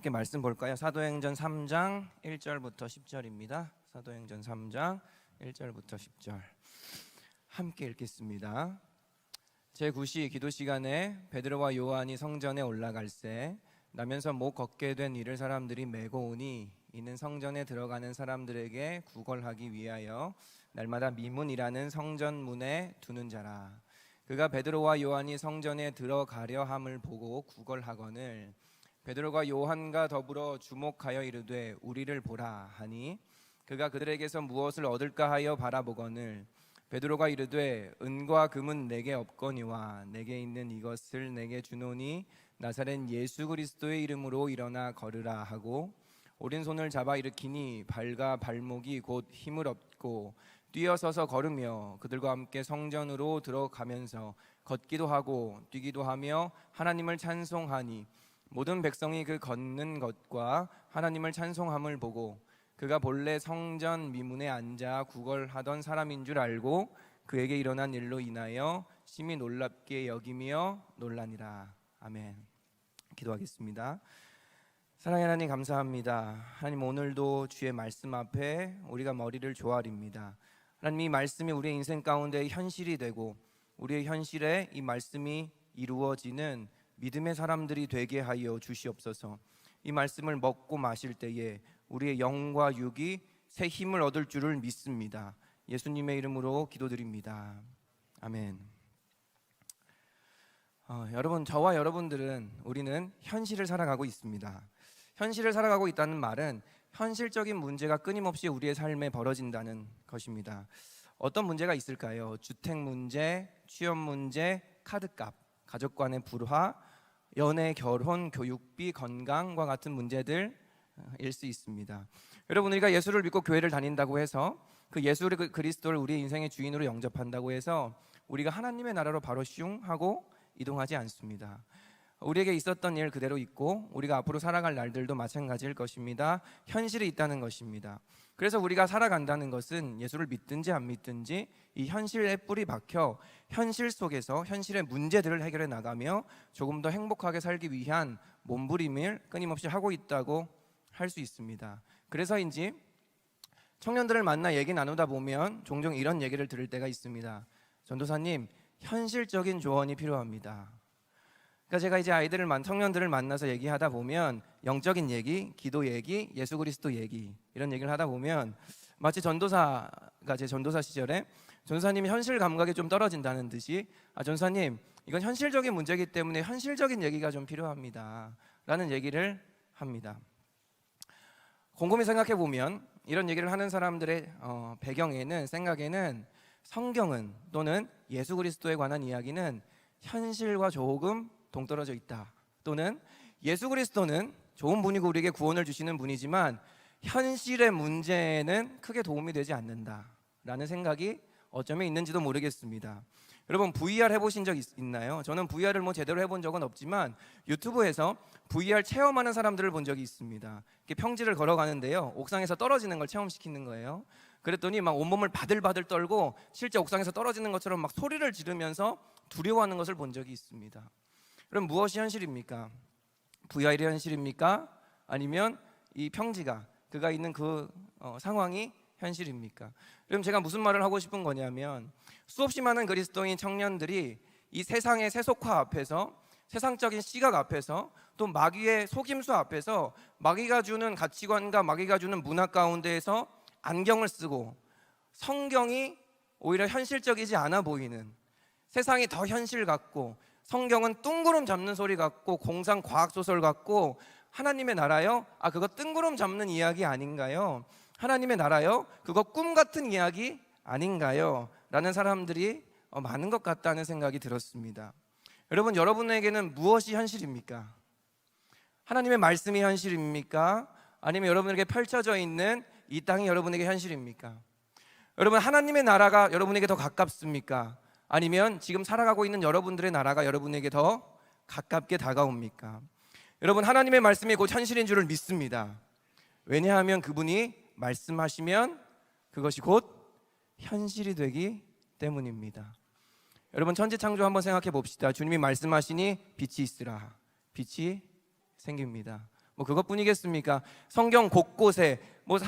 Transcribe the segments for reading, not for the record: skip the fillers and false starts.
함께 말씀 볼까요? 사도행전 3장 1절부터 10절입니다. 사도행전 3장 1절부터 10절 함께 읽겠습니다. 제9시 기도 시간에 베드로와 요한이 성전에 올라갈새 나면서 못 걷게 된 이를 사람들이 메고 오니 이는 성전에 들어가는 사람들에게 구걸하기 위하여 날마다 미문이라는 성전문에 두는 자라. 그가 베드로와 요한이 성전에 들어가려 함을 보고 구걸하거늘 베드로가 요한과 더불어 주목하여 이르되 우리를 보라 하니 그가 그들에게서 무엇을 얻을까 하여 바라보거늘 베드로가 이르되 은과 금은 내게 없거니와 내게 있는 이것을 내게 주노니 나사렛 예수 그리스도의 이름으로 일어나 걸으라 하고 오른손을 잡아 일으키니 발과 발목이 곧 힘을 얻고 뛰어서서 걸으며 그들과 함께 성전으로 들어가면서 걷기도 하고 뛰기도 하며 하나님을 찬송하니 모든 백성이 그 걷는 것과 하나님을 찬송함을 보고 그가 본래 성전 미문에 앉아 구걸하던 사람인 줄 알고 그에게 일어난 일로 인하여 심히 놀랍게 여기며 놀라니라. 아멘. 기도하겠습니다. 사랑의 하나님 감사합니다. 하나님 오늘도 주의 말씀 앞에 우리가 머리를 조아립니다. 하나님 이 말씀이 우리의 인생 가운데 현실이 되고 우리의 현실에 이 말씀이 이루어지는 믿음의 사람들이 되게 하여 주시옵소서. 이 말씀을 먹고 마실 때에 우리의 영과 육이 새 힘을 얻을 줄을 믿습니다. 예수님의 이름으로 기도드립니다. 아멘. 여러분, 저와 여러분들은 우리는 현실을 살아가고 있습니다. 현실을 살아가고 있다는 말은 현실적인 문제가 끊임없이 우리의 삶에 벌어진다는 것입니다. 어떤 문제가 있을까요? 주택 문제, 취업 문제, 카드값, 가족 간의 불화, 연애, 결혼, 교육비, 건강과 같은 문제들일 수 있습니다. 여러분, 우리가 예수를 믿고 교회를 다닌다고 해서 그 예수 그리스도를 우리의 인생의 주인으로 영접한다고 해서 우리가 하나님의 나라로 바로 슝 하고 이동하지 않습니다. 우리에게 있었던 일 그대로 있고 우리가 앞으로 살아갈 날들도 마찬가지일 것입니다. 현실이 있다는 것입니다. 그래서 우리가 살아간다는 것은 예수를 믿든지 안 믿든지 이 현실에 뿌리 박혀 현실 속에서 현실의 문제들을 해결해 나가며 조금 더 행복하게 살기 위한 몸부림을 끊임없이 하고 있다고 할 수 있습니다. 그래서인지 청년들을 만나 얘기 나누다 보면 종종 이런 얘기를 들을 때가 있습니다. 전도사님, 현실적인 조언이 필요합니다. 그러니까 제가 이제 청년들을 만나서 얘기하다 보면 영적인 얘기, 기도 얘기, 예수 그리스도 얘기 이런 얘기를 하다 보면 마치 전도사가 제 전도사 시절에 전도사님이 현실 감각이 좀 떨어진다는 듯이 전도사님 이건 현실적인 문제이기 때문에 현실적인 얘기가 좀 필요합니다 라는 얘기를 합니다. 곰곰이 생각해 보면 이런 얘기를 하는 사람들의 배경에는 생각에는 성경은 또는 예수 그리스도에 관한 이야기는 현실과 조금 동떨어져 있다, 또는 예수 그리스도는 좋은 분이고 우리에게 구원을 주시는 분이지만 현실의 문제는 크게 도움이 되지 않는다라는 생각이 어쩌면 있는지도 모르겠습니다. 여러분 VR 해보신 적 있나요? 저는 VR을 제대로 해본 적은 없지만 유튜브에서 VR 체험하는 사람들을 본 적이 있습니다. 이렇게 평지를 걸어가는데요, 옥상에서 떨어지는 걸 체험시키는 거예요. 그랬더니 막 온몸을 바들바들 떨고 실제 옥상에서 떨어지는 것처럼 막 소리를 지르면서 두려워하는 것을 본 적이 있습니다. 그럼 무엇이 현실입니까? VR이 현실입니까? 아니면 이 평지가 그가 있는 그 상황이 현실입니까? 그럼 제가 무슨 말을 하고 싶은 거냐면 수없이 많은 그리스도인 청년들이 이 세상의 세속화 앞에서 세상적인 시각 앞에서 또 마귀의 속임수 앞에서 마귀가 주는 가치관과 마귀가 주는 문화 가운데에서 안경을 쓰고 성경이 오히려 현실적이지 않아 보이는, 세상이 더 현실 같고 성경은 뜬구름 잡는 소리 같고 공상 과학소설 같고 하나님의 나라요? 그거 뜬구름 잡는 이야기 아닌가요? 하나님의 나라요? 그거 꿈 같은 이야기 아닌가요? 라는 사람들이 많은 것 같다는 생각이 들었습니다. 여러분, 여러분에게는 무엇이 현실입니까? 하나님의 말씀이 현실입니까? 아니면 여러분에게 펼쳐져 있는 이 땅이 여러분에게 현실입니까? 여러분, 하나님의 나라가 여러분에게 더 가깝습니까? 아니면 지금 살아가고 있는 여러분들의 나라가 여러분에게 더 가깝게 다가옵니까? 여러분, 하나님의 말씀이 곧 현실인 줄을 믿습니다. 왜냐하면 그분이 말씀하시면 그것이 곧 현실이 되기 때문입니다. 여러분, 천지창조 한번 생각해 봅시다. 주님이 말씀하시니 빛이 있으라, 빛이 생깁니다. 뭐 그것뿐이겠습니까? 성경 곳곳에 뭐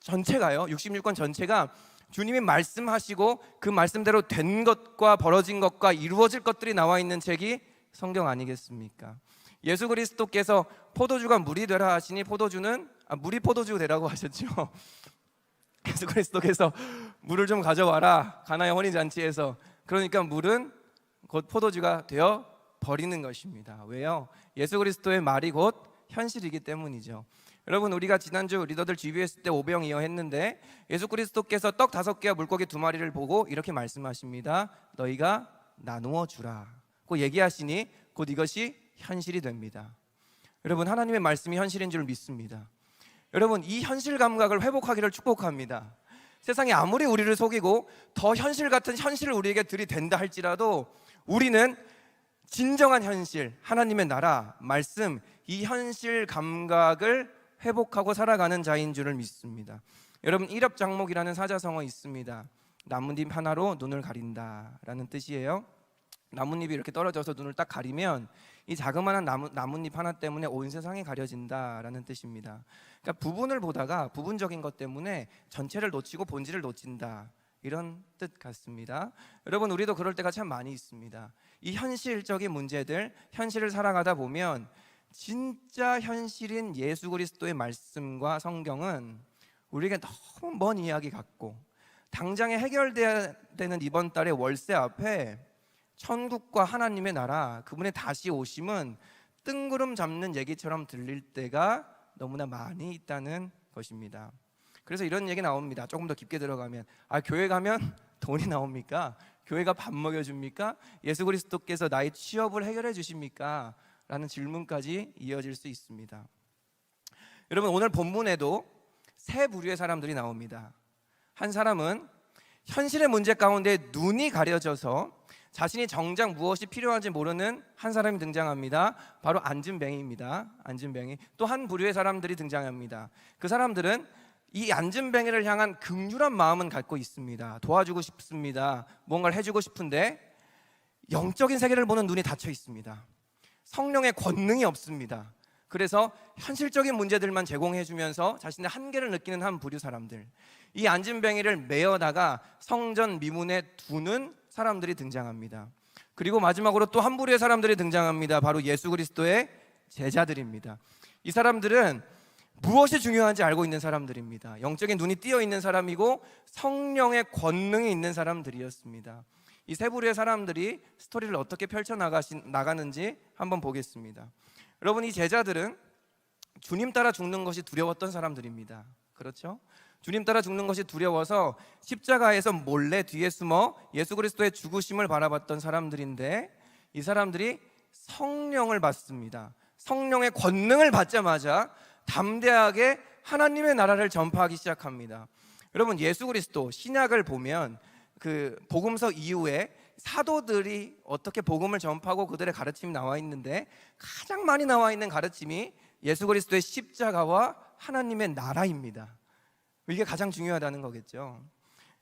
전체가요, 66권 전체가 주님이 말씀하시고 그 말씀대로 된 것과 벌어진 것과 이루어질 것들이 나와 있는 책이 성경 아니겠습니까? 예수 그리스도께서 포도주가 물이 되라 하시니 포도주는 물이 포도주 되라고 하셨죠. 예수 그리스도께서 물을 좀 가져와라, 가나의 혼인잔치에서. 그러니까 물은 곧 포도주가 되어 버리는 것입니다. 왜요? 예수 그리스도의 말이 곧 현실이기 때문이죠. 여러분, 우리가 지난주 리더들 GBS 때 오병이어 했는데 예수 그리스도께서 떡 5개와 물고기 2마리를 보고 이렇게 말씀하십니다. 너희가 나누어 주라 고 얘기하시니 곧 이것이 현실이 됩니다. 여러분, 하나님의 말씀이 현실인 줄 믿습니다. 여러분, 이 현실 감각을 회복하기를 축복합니다. 세상이 아무리 우리를 속이고 더 현실 같은 현실을 우리에게 들이댄다 할지라도 우리는 진정한 현실, 하나님의 나라, 말씀, 이 현실 감각을 회복하고 살아가는 자인 줄을 믿습니다. 여러분, 일엽장목이라는 사자성어 있습니다. 나뭇잎 하나로 눈을 가린다 라는 뜻이에요. 나뭇잎이 이렇게 떨어져서 눈을 딱 가리면 이 자그마한 나뭇잎 하나 때문에 온 세상이 가려진다 라는 뜻입니다. 그러니까 부분을 보다가 부분적인 것 때문에 전체를 놓치고 본질을 놓친다, 이런 뜻 같습니다. 여러분, 우리도 그럴 때가 참 많이 있습니다. 이 현실적인 문제들, 현실을 살아가다 보면 진짜 현실인 예수 그리스도의 말씀과 성경은 우리에게 너무 먼 이야기 같고, 당장에 해결돼야 되는 이번 달의 월세 앞에 천국과 하나님의 나라, 그분의 다시 오심은 뜬구름 잡는 얘기처럼 들릴 때가 너무나 많이 있다는 것입니다. 그래서 이런 얘기 나옵니다. 조금 더 깊게 들어가면, 교회 가면 돈이 나옵니까? 교회가 밥 먹여줍니까? 예수 그리스도께서 나의 취업을 해결해 주십니까? 라는 질문까지 이어질 수 있습니다. 여러분, 오늘 본문에도 세 부류의 사람들이 나옵니다. 한 사람은 현실의 문제 가운데 눈이 가려져서 자신이 정작 무엇이 필요한지 모르는 한 사람이 등장합니다. 바로 앉은뱅이입니다. 앉은뱅이. 또 한 부류의 사람들이 등장합니다. 그 사람들은 이 앉은뱅이를 향한 긍휼한 마음은 갖고 있습니다. 도와주고 싶습니다. 뭔가를 해주고 싶은데 영적인 세계를 보는 눈이 닫혀 있습니다. 성령의 권능이 없습니다. 그래서 현실적인 문제들만 제공해주면서 자신의 한계를 느끼는 한 부류 사람들, 이 앉은뱅이를 메어다가 성전 미문에 두는 사람들이 등장합니다. 그리고 마지막으로 또 한 부류의 사람들이 등장합니다. 바로 예수 그리스도의 제자들입니다. 이 사람들은 무엇이 중요한지 알고 있는 사람들입니다. 영적인 눈이 띄어 있는 사람이고 성령의 권능이 있는 사람들이었습니다. 이 세 부류의 사람들이 스토리를 어떻게 펼쳐나가는지 한번 보겠습니다. 여러분, 이 제자들은 주님 따라 죽는 것이 두려웠던 사람들입니다. 그렇죠? 주님 따라 죽는 것이 두려워서 십자가에서 몰래 뒤에 숨어 예수 그리스도의 죽으심을 바라봤던 사람들인데, 이 사람들이 성령을 받습니다. 성령의 권능을 받자마자 담대하게 하나님의 나라를 전파하기 시작합니다. 여러분, 예수 그리스도 신약을 보면 그 복음서 이후에 사도들이 어떻게 복음을 전파하고 그들의 가르침이 나와 있는데, 가장 많이 나와 있는 가르침이 예수 그리스도의 십자가와 하나님의 나라입니다. 이게 가장 중요하다는 거겠죠.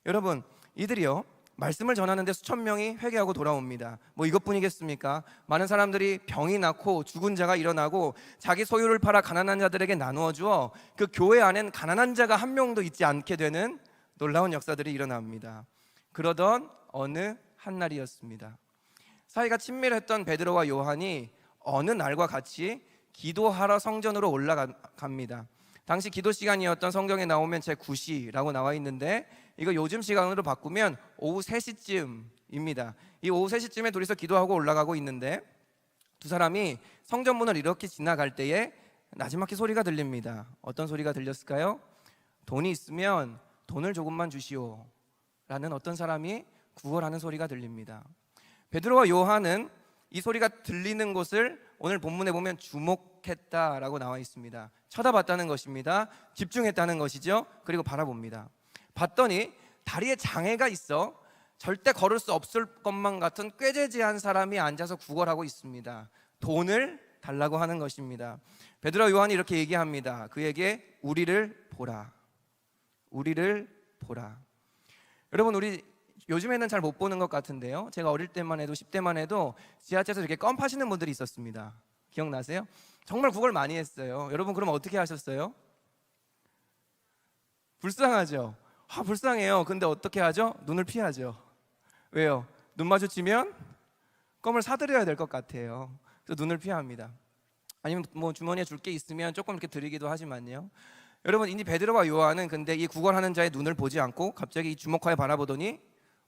여러분, 이들이요, 말씀을 전하는데 수천 명이 회개하고 돌아옵니다. 뭐 이것뿐이겠습니까? 많은 사람들이 병이 낫고 죽은 자가 일어나고 자기 소유를 팔아 가난한 자들에게 나누어 주어 그 교회 안엔 가난한 자가 한 명도 있지 않게 되는 놀라운 역사들이 일어납니다. 그러던 어느 한날이었습니다. 사이가 친밀했던 베드로와 요한이 어느 날과 같이 기도하러 성전으로 올라갑니다. 당시 기도 시간이었던 성경에 나오면 제9시라고 나와 있는데, 이거 요즘 시간으로 바꾸면 오후 3시쯤입니다. 이 오후 3시쯤에 둘이서 기도하고 올라가고 있는데, 두 사람이 성전문을 이렇게 지나갈 때에 나지막히 소리가 들립니다. 어떤 소리가 들렸을까요? 돈이 있으면 돈을 조금만 주시오 라는 어떤 사람이 구걸하는 소리가 들립니다. 베드로와 요한은 이 소리가 들리는 곳을 오늘 본문에 보면 주목했다라고 나와 있습니다. 쳐다봤다는 것입니다. 집중했다는 것이죠. 그리고 바라봅니다. 봤더니 다리에 장애가 있어 절대 걸을 수 없을 것만 같은 꾀죄죄한 사람이 앉아서 구걸하고 있습니다. 돈을 달라고 하는 것입니다. 베드로와 요한이 이렇게 얘기합니다. 그에게 우리를 보라, 우리를 보라. 여러분, 우리 요즘에는 잘 못 보는 것 같은데요, 제가 어릴 때만 해도 10대만 해도 지하철에서 이렇게 껌 파시는 분들이 있었습니다. 기억나세요? 정말 구걸 많이 했어요. 여러분 그럼 어떻게 하셨어요? 불쌍하죠? 불쌍해요. 근데 어떻게 하죠? 눈을 피하죠. 왜요? 눈 마주치면 껌을 사드려야 될 것 같아요. 그래서 눈을 피합니다. 아니면 뭐 주머니에 줄 게 있으면 조금 이렇게 드리기도 하지만요. 여러분 이 베드로와 요한은 근데 이 구걸하는 자의 눈을 보지 않고 갑자기 이 주목하여 바라보더니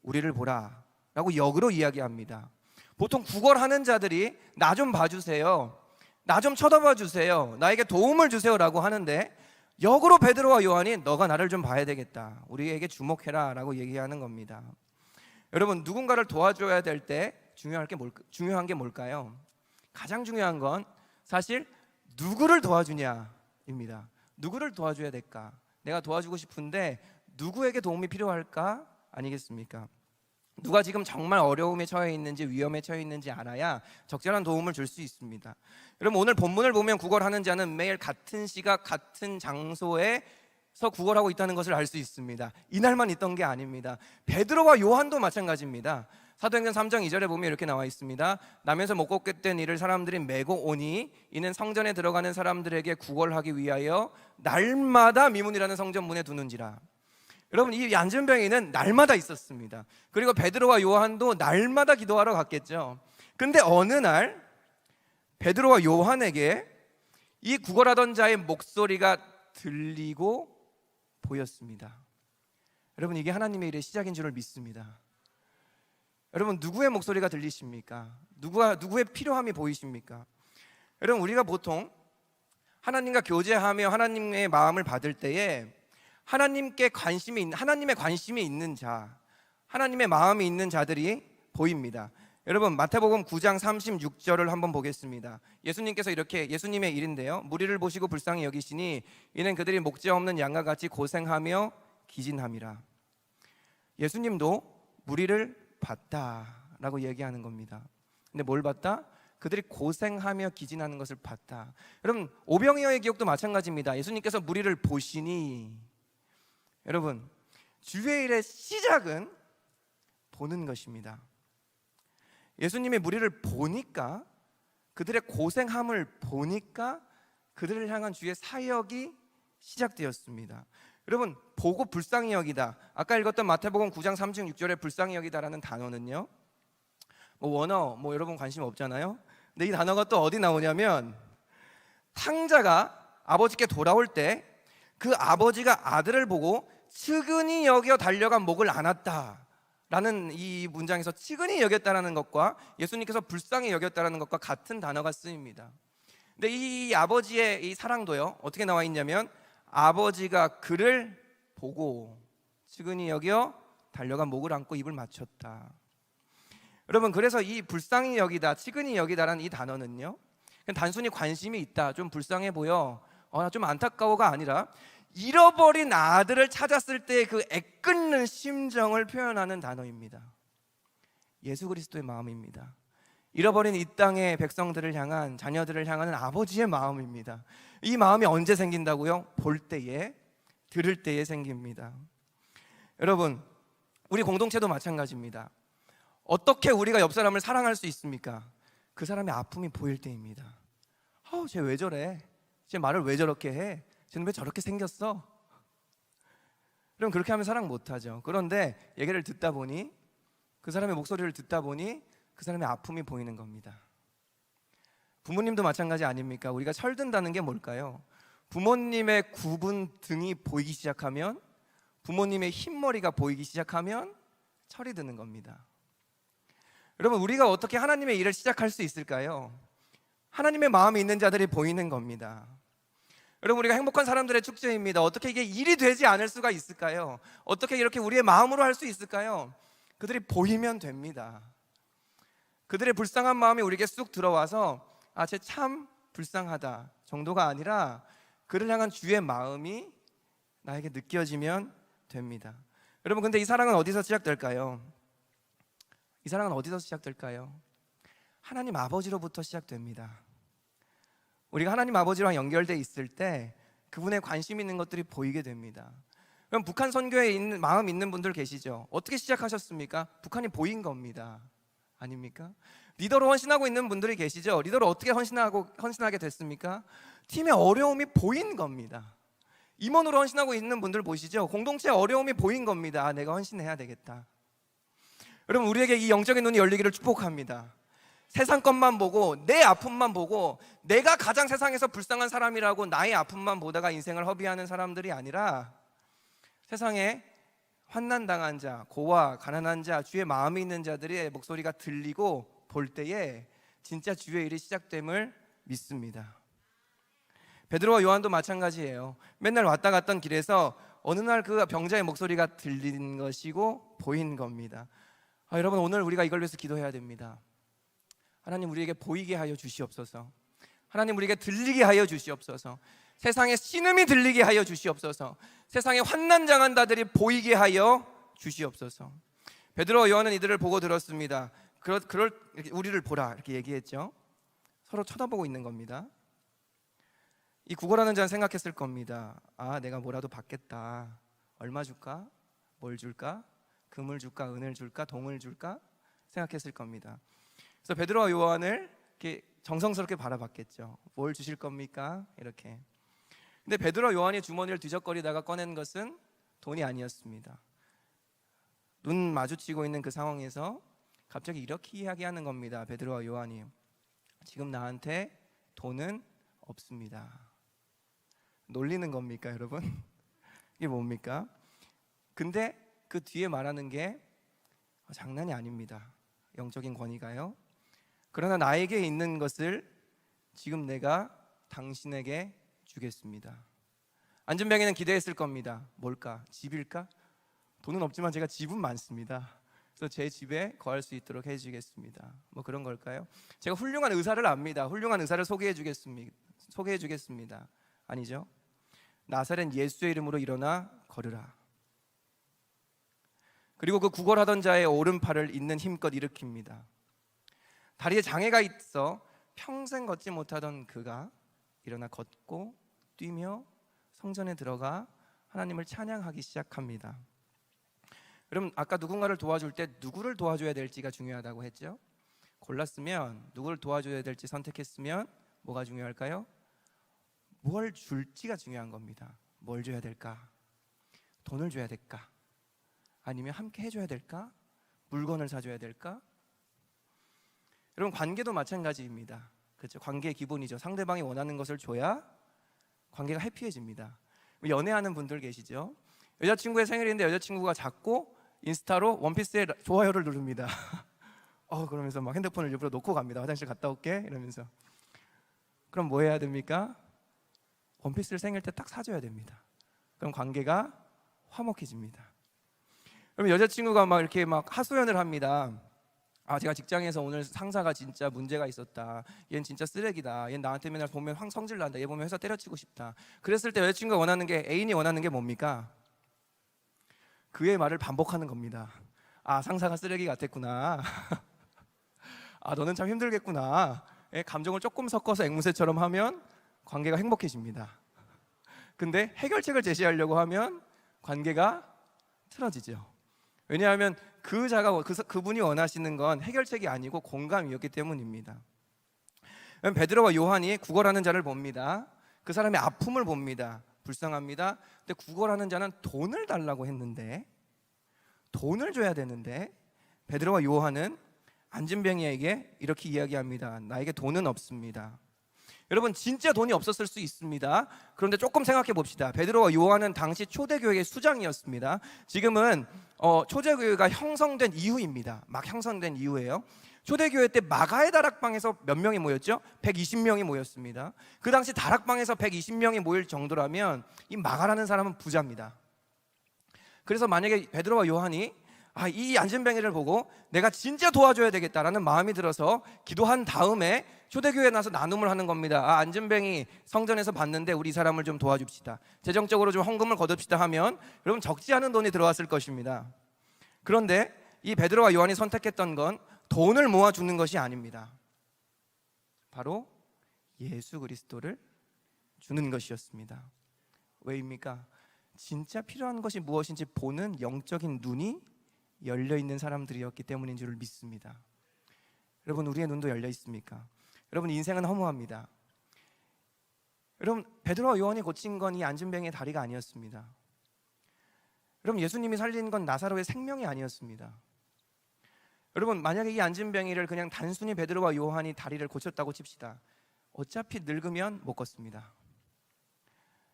우리를 보라 라고 역으로 이야기합니다. 보통 구걸하는 자들이 나 좀 봐주세요, 나 좀 쳐다봐 주세요, 나에게 도움을 주세요 라고 하는데, 역으로 베드로와 요한이 너가 나를 좀 봐야 되겠다, 우리에게 주목해라 라고 얘기하는 겁니다. 여러분 누군가를 도와줘야 될 때 중요한 게 뭘까요? 가장 중요한 건 사실 누구를 도와주냐입니다. 누구를 도와줘야 될까? 내가 도와주고 싶은데 누구에게 도움이 필요할까? 아니겠습니까? 누가 지금 정말 어려움에 처해 있는지 위험에 처해 있는지 알아야 적절한 도움을 줄 수 있습니다. 여러분 오늘 본문을 보면 구걸하는 자는 매일 같은 시각 같은 장소에서 구걸하고 있다는 것을 알 수 있습니다. 이날만 있던 게 아닙니다. 베드로와 요한도 마찬가지입니다. 사도행전 3장 2절에 보면 이렇게 나와 있습니다. 남에서 못 걷겠던 이를 사람들이 메고 오니 이는 성전에 들어가는 사람들에게 구걸하기 위하여 날마다 미문이라는 성전 문에 두는지라. 여러분 이 안전병이는 날마다 있었습니다. 그리고 베드로와 요한도 날마다 기도하러 갔겠죠. 근데 어느 날 베드로와 요한에게 이 구걸하던 자의 목소리가 들리고 보였습니다. 여러분 이게 하나님의 일의 시작인 줄을 믿습니다. 여러분 누구의 목소리가 들리십니까? 누구의 필요함이 보이십니까? 여러분 우리가 보통 하나님과 교제하며 하나님의 마음을 받을 때에 하나님의 관심이 있는 자, 하나님의 마음이 있는 자들이 보입니다. 여러분 마태복음 9장 36절을 한번 보겠습니다. 예수님께서 이렇게, 예수님의 일인데요, 무리를 보시고 불쌍히 여기시니 이는 그들이 목자 없는 양과 같이 고생하며 기진함이라. 예수님도 무리를 봤다라고 얘기하는 겁니다. 근데 뭘 봤다? 그들이 고생하며 기진하는 것을 봤다. 여러분 오병이어의 기억도 마찬가지입니다. 예수님께서 무리를 보시니, 여러분 주의 일의 시작은 보는 것입니다. 예수님이 무리를 보니까, 그들의 고생함을 보니까 그들을 향한 주의 사역이 시작되었습니다. 여러분 보고 불쌍히 여기다, 아까 읽었던 마태복음 9장 36절에 불쌍히 여기다라는 단어는요, 원어 여러분 관심 없잖아요. 근데 이 단어가 또 어디 나오냐면, 탕자가 아버지께 돌아올 때 그 아버지가 아들을 보고 측은히 여겨 달려간 목을 안았다 라는 이 문장에서 측은히 여겼다라는 것과 예수님께서 불쌍히 여겼다라는 것과 같은 단어가 쓰입니다. 근데 이 아버지의 이 사랑도요 어떻게 나와 있냐면, 아버지가 그를 보고 측은히 여겨 달려간 목을 안고 입을 맞췄다. 여러분 그래서 이 불쌍히 여기다, 측은히 여기다라는 이 단어는요, 그냥 단순히 관심이 있다, 좀 불쌍해 보여, 좀 안타까워가 아니라 잃어버린 아들을 찾았을 때 그 애끓는 심정을 표현하는 단어입니다. 예수 그리스도의 마음입니다. 잃어버린 이 땅의 백성들을 향한, 자녀들을 향하는 아버지의 마음입니다. 이 마음이 언제 생긴다고요? 볼 때에, 들을 때에 생깁니다. 여러분 우리 공동체도 마찬가지입니다. 어떻게 우리가 옆 사람을 사랑할 수 있습니까? 그 사람의 아픔이 보일 때입니다. 쟤 왜 저래? 쟤 말을 왜 저렇게 해? 쟤는 왜 저렇게 생겼어? 그럼 그렇게 하면 사랑 못하죠. 그런데 얘기를 듣다 보니, 그 사람의 목소리를 듣다 보니 그 사람의 아픔이 보이는 겁니다. 부모님도 마찬가지 아닙니까? 우리가 철든다는 게 뭘까요? 부모님의 굽은 등이 보이기 시작하면, 부모님의 흰머리가 보이기 시작하면 철이 드는 겁니다. 여러분 우리가 어떻게 하나님의 일을 시작할 수 있을까요? 하나님의 마음이 있는 자들이 보이는 겁니다. 여러분 우리가 행복한 사람들의 축제입니다. 어떻게 이게 일이 되지 않을 수가 있을까요? 어떻게 이렇게 우리의 마음으로 할 수 있을까요? 그들이 보이면 됩니다. 그들의 불쌍한 마음이 우리에게 쑥 들어와서 쟤 참 불쌍하다 정도가 아니라 그를 향한 주의 마음이 나에게 느껴지면 됩니다. 여러분 근데 이 사랑은 어디서 시작될까요? 이 사랑은 어디서 시작될까요? 하나님 아버지로부터 시작됩니다. 우리가 하나님 아버지랑 연결되어 있을 때 그분의 관심 있는 것들이 보이게 됩니다. 그럼 북한 선교에 마음 있는 분들 계시죠? 어떻게 시작하셨습니까? 북한이 보인 겁니다. 아닙니까? 리더로 헌신하고 있는 분들이 계시죠? 리더로 어떻게 헌신하게 됐습니까? 팀의 어려움이 보인 겁니다. 임원으로 헌신하고 있는 분들 보시죠? 공동체의 어려움이 보인 겁니다. 아, 내가 헌신해야 되겠다. 여러분, 우리에게 이 영적인 눈이 열리기를 축복합니다. 세상 것만 보고 내 아픔만 보고 내가 가장 세상에서 불쌍한 사람이라고 나의 아픔만 보다가 인생을 허비하는 사람들이 아니라 세상에 환난당한 자, 고와 가난한 자, 주의 마음이 있는 자들의 목소리가 들리고 볼 때에 진짜 주의 일이 시작됨을 믿습니다. 베드로와 요한도 마찬가지예요. 맨날 왔다 갔던 길에서 어느 날 그 병자의 목소리가 들린 것이고 보인 겁니다. 여러분, 오늘 우리가 이걸 위해서 기도해야 됩니다. 하나님, 우리에게 보이게 하여 주시옵소서. 하나님, 우리에게 들리게 하여 주시옵소서. 세상의 신음이 들리게 하여 주시옵소서. 세상의 환난당한 자들이 보이게 하여 주시옵소서. 베드로와 요한은 이들을 보고 들었습니다. 우리를 보라 이렇게 얘기했죠. 서로 쳐다보고 있는 겁니다. 이 구걸하는 자는 생각했을 겁니다. 아, 내가 뭐라도 받겠다. 얼마 줄까? 뭘 줄까? 금을 줄까? 은을 줄까? 동을 줄까? 생각했을 겁니다. 그래서 베드로와 요한을 이렇게 정성스럽게 바라봤겠죠. 뭘 주실 겁니까? 이렇게. 근데 베드로와 요한이 주머니를 뒤적거리다가 꺼낸 것은 돈이 아니었습니다. 눈 마주치고 있는 그 상황에서 갑자기 이렇게 이야기하는 겁니다. 베드로와 요한이, 지금 나한테 돈은 없습니다. 놀리는 겁니까, 여러분? 이게 뭡니까? 근데 그 뒤에 말하는 게 장난이 아닙니다. 영적인 권위가요. 그러나 나에게 있는 것을 지금 내가 당신에게 주겠습니다. 안전병에는 기대했을 겁니다. 뭘까? 집일까? 돈은 없지만 제가 집은 많습니다. 그래서 제 집에 거할 수 있도록 해주겠습니다. 뭐 그런 걸까요? 제가 훌륭한 의사를 압니다. 훌륭한 의사를 소개해 주겠습니다. 아니죠. 나사렛 예수의 이름으로 일어나 걸으라. 그리고 그 구걸하던 자의 오른팔을 있는 힘껏 일으킵니다. 다리에 장애가 있어 평생 걷지 못하던 그가 일어나 걷고 뛰며 성전에 들어가 하나님을 찬양하기 시작합니다. 여러분, 아까 누군가를 도와줄 때 누구를 도와줘야 될지가 중요하다고 했죠. 골랐으면 누구를 도와줘야 될지 선택했으면 뭐가 중요할까요? 뭘 줄지가 중요한 겁니다. 뭘 줘야 될까? 돈을 줘야 될까? 아니면 함께 해줘야 될까? 물건을 사줘야 될까? 여러분, 관계도 마찬가지입니다. 그렇죠? 관계의 기본이죠. 상대방이 원하는 것을 줘야 관계가 해피해집니다. 연애하는 분들 계시죠? 여자친구의 생일인데 여자친구가 자꾸 인스타로 원피스에 좋아요를 누릅니다. 그러면서 막 핸드폰을 일부러 놓고 갑니다. 화장실 갔다 올게 이러면서. 그럼 뭐 해야 됩니까? 원피스를 생일 때 딱 사줘야 됩니다. 그럼 관계가 화목해집니다. 그러면 여자친구가 막 이렇게 막 하소연을 합니다. 제가 직장에서 오늘 상사가 진짜 문제가 있었다. 얘는 진짜 쓰레기다. 얘는 나한테 맨날 보면 성질 난다. 얘 보면 회사 때려치고 싶다. 그랬을 때 여자친구가 원하는 게, 애인이 원하는 게 뭡니까? 그의 말을 반복하는 겁니다. 상사가 쓰레기 같았구나. 너는 참 힘들겠구나. 감정을 조금 섞어서 앵무새처럼 하면 관계가 행복해집니다. 근데 해결책을 제시하려고 하면 관계가 틀어지죠. 왜냐하면 그분이 원하시는 건 해결책이 아니고 공감이었기 때문입니다. 베드로와 요한이 구걸하는 자를 봅니다. 그 사람의 아픔을 봅니다. 불쌍합니다. 근데 구걸하는 자는 돈을 달라고 했는데, 돈을 줘야 되는데 베드로와 요한은 안진뱅이에게 이렇게 이야기합니다. 나에게 돈은 없습니다. 여러분, 진짜 돈이 없었을 수 있습니다. 그런데 조금 생각해 봅시다. 베드로와 요한은 당시 초대교회의 수장이었습니다. 지금은 초대교회가 형성된 이후입니다. 막 형성된 이후예요. 초대교회 때 마가의 다락방에서 몇 명이 모였죠? 120명이 모였습니다. 그 당시 다락방에서 120명이 모일 정도라면 이 마가라는 사람은 부자입니다. 그래서 만약에 베드로와 요한이 이 안진뱅이를 보고 내가 진짜 도와줘야 되겠다라는 마음이 들어서 기도한 다음에 초대교회에 나서 나눔을 하는 겁니다. 안진뱅이 성전에서 봤는데 우리 이 사람을 좀 도와줍시다. 재정적으로 좀 헌금을 거둡시다 하면 여러분, 적지 않은 돈이 들어왔을 것입니다. 그런데 이 베드로와 요한이 선택했던 건 돈을 모아주는 것이 아닙니다. 바로 예수 그리스도를 주는 것이었습니다. 왜입니까? 진짜 필요한 것이 무엇인지 보는 영적인 눈이 열려있는 사람들이었기 때문인 줄 믿습니다. 여러분, 우리의 눈도 열려 있습니까? 여러분, 인생은 허무합니다. 여러분, 베드로와 요한이 고친 건 이 안진뱅이의 다리가 아니었습니다. 여러분, 예수님이 살린 건 나사로의 생명이 아니었습니다. 여러분, 만약에 이 안진뱅이를 그냥 단순히 베드로와 요한이 다리를 고쳤다고 칩시다. 어차피 늙으면 못 걷습니다.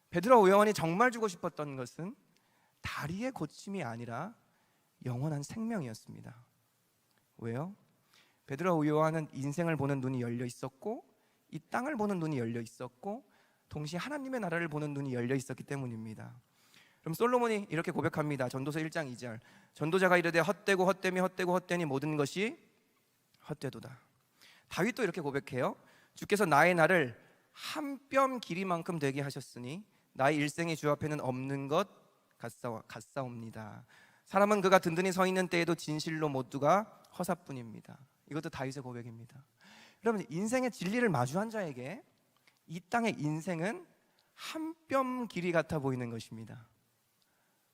베드로와 요한이 정말 주고 싶었던 것은 다리의 고침이 아니라 영원한 생명이었습니다. 왜요? 베드로와 요한은 인생을 보는 눈이 열려 있었고, 이 땅을 보는 눈이 열려 있었고, 동시에 하나님의 나라를 보는 눈이 열려 있었기 때문입니다. 그럼 솔로몬이 이렇게 고백합니다. 전도서 1장 2절. 전도자가 이르되 헛되고 헛되미 헛되고 헛되니 모든 것이 헛되도다. 다윗도 이렇게 고백해요. 주께서 나의 날을 한 뼘 길이만큼 되게 하셨으니 나의 일생이 주 앞에는 없는 것 같사옵니다. 사람은 그가 든든히 서 있는 때에도 진실로 모두가 허사뿐입니다. 이것도 다윗의 고백입니다. 여러분, 인생의 진리를 마주한 자에게 이 땅의 인생은 한 뼘 길이 같아 보이는 것입니다.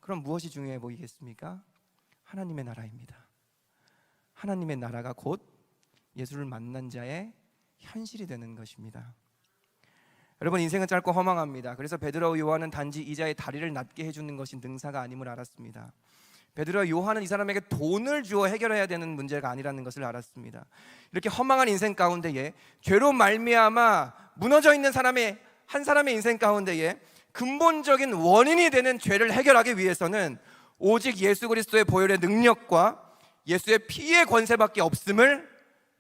그럼 무엇이 중요해 보이겠습니까? 하나님의 나라입니다. 하나님의 나라가 곧 예수를 만난 자의 현실이 되는 것입니다. 여러분, 인생은 짧고 허망합니다. 그래서 베드로와 요한은 단지 이자의 다리를 낫게 해주는 것이 능사가 아님을 알았습니다. 베드로와 요한은 이 사람에게 돈을 주어 해결해야 되는 문제가 아니라는 것을 알았습니다. 이렇게 허망한 인생 가운데에 죄로 말미암아 무너져 있는 한 사람의 인생 가운데에 근본적인 원인이 되는 죄를 해결하기 위해서는 오직 예수 그리스도의 보혈의 능력과 예수의 피의 권세밖에 없음을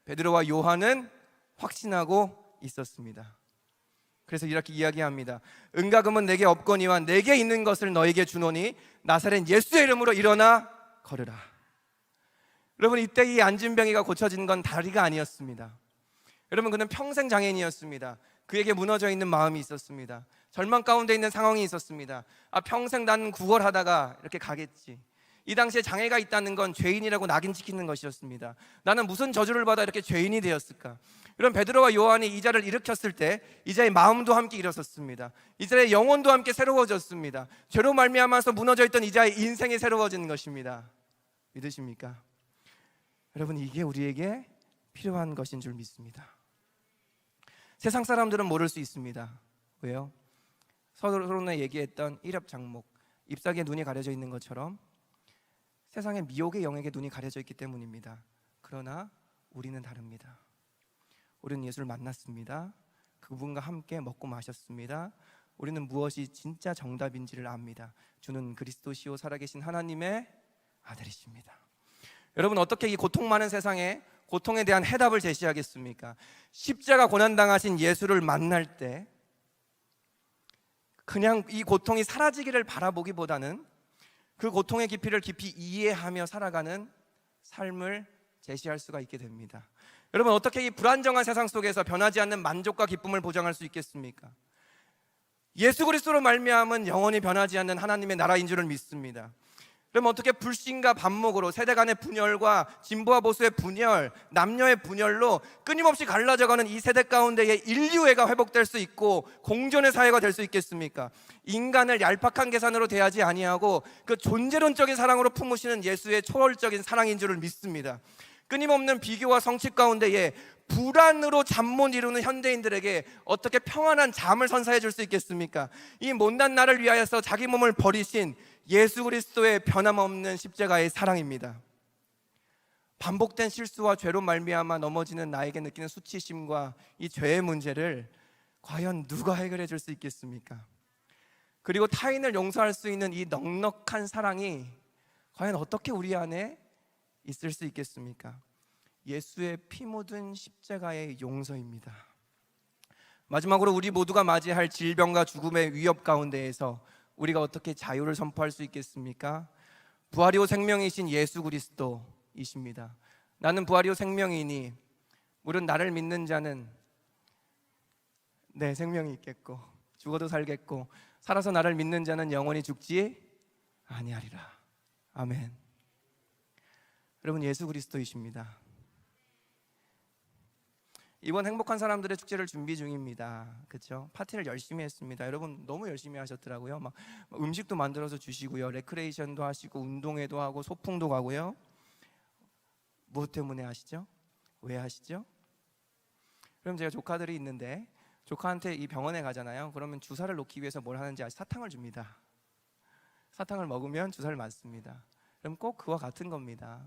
베드로와 요한은 확신하고 있었습니다. 그래서 이렇게 이야기합니다. 은과 금은 내게 없거니와 내게 있는 것을 너에게 주노니 나사렛 예수의 이름으로 일어나 걸으라. 여러분, 이때 이 안진병이가 고쳐진 건 다리가 아니었습니다. 여러분, 그는 평생 장애인이었습니다. 그에게 무너져 있는 마음이 있었습니다. 절망 가운데 있는 상황이 있었습니다. 평생 나는 구걸하다가 이렇게 가겠지. 이 당시에 장애가 있다는 건 죄인이라고 낙인 찍히는 것이었습니다. 나는 무슨 저주를 받아 이렇게 죄인이 되었을까? 이런 베드로와 요한이 이자를 일으켰을 때 이자의 마음도 함께 일어섰습니다. 이자의 영혼도 함께 새로워졌습니다. 죄로 말미암아서 무너져 있던 이자의 인생이 새로워진 것입니다. 믿으십니까? 여러분, 이게 우리에게 필요한 것인 줄 믿습니다. 세상 사람들은 모를 수 있습니다. 왜요? 서론에 얘기했던 일엽장목, 잎사귀에 눈이 가려져 있는 것처럼 세상의 미혹의 영에게 눈이 가려져 있기 때문입니다. 그러나 우리는 다릅니다. 우리는 예수를 만났습니다. 그분과 함께 먹고 마셨습니다. 우리는 무엇이 진짜 정답인지를 압니다. 주는 그리스도시요 살아계신 하나님의 아들이십니다. 여러분, 어떻게 이 고통 많은 세상에 고통에 대한 해답을 제시하겠습니까? 십자가 고난당하신 예수를 만날 때 그냥 이 고통이 사라지기를 바라보기보다는 그 고통의 깊이를 깊이 이해하며 살아가는 삶을 제시할 수가 있게 됩니다. 여러분, 어떻게 이 불안정한 세상 속에서 변하지 않는 만족과 기쁨을 보장할 수 있겠습니까? 예수 그리스도로 말미암은 영원히 변하지 않는 하나님의 나라인 줄을 믿습니다. 그럼 어떻게 불신과 반목으로 세대 간의 분열과 진보와 보수의 분열, 남녀의 분열로 끊임없이 갈라져가는 이 세대 가운데에 인류애가 회복될 수 있고 공존의 사회가 될 수 있겠습니까? 인간을 얄팍한 계산으로 대하지 아니하고 그 존재론적인 사랑으로 품으시는 예수의 초월적인 사랑인 줄을 믿습니다. 끊임없는 비교와 성취 가운데에 불안으로 잠 못 이루는 현대인들에게 어떻게 평안한 잠을 선사해 줄 수 있겠습니까? 이 못난 나를 위하여서 자기 몸을 버리신 예수 그리스도의 변함없는 십자가의 사랑입니다. 반복된 실수와 죄로 말미암아 넘어지는 나에게 느끼는 수치심과 이 죄의 문제를 과연 누가 해결해 줄 수 있겠습니까? 그리고 타인을 용서할 수 있는 이 넉넉한 사랑이 과연 어떻게 우리 안에 있을 수 있겠습니까? 예수의 피 묻은 십자가의 용서입니다. 마지막으로 우리 모두가 맞이할 질병과 죽음의 위협 가운데에서 우리가 어떻게 자유를 선포할 수 있겠습니까? 부활이요 생명이신 예수 그리스도이십니다. 나는 부활이요 생명이니 물론 나를 믿는 자는 내 생명이 있겠고 죽어도 살겠고 살아서 나를 믿는 자는 영원히 죽지 아니하리라. 아멘. 여러분, 예수 그리스도이십니다. 이번 행복한 사람들의 축제를 준비 중입니다. 그렇죠? 파티를 열심히 했습니다. 여러분 너무 열심히 하셨더라고요. 막 음식도 만들어서 주시고요, 레크레이션도 하시고 운동회도 하고 소풍도 가고요. 무엇 때문에 아시죠? 왜 하시죠? 그럼 제가 조카들이 있는데 조카한테 이 병원에 가잖아요. 그러면 주사를 놓기 위해서 뭘 하는지 아시? 사탕을 줍니다. 사탕을 먹으면 주사를 맞습니다. 그럼 꼭 그와 같은 겁니다.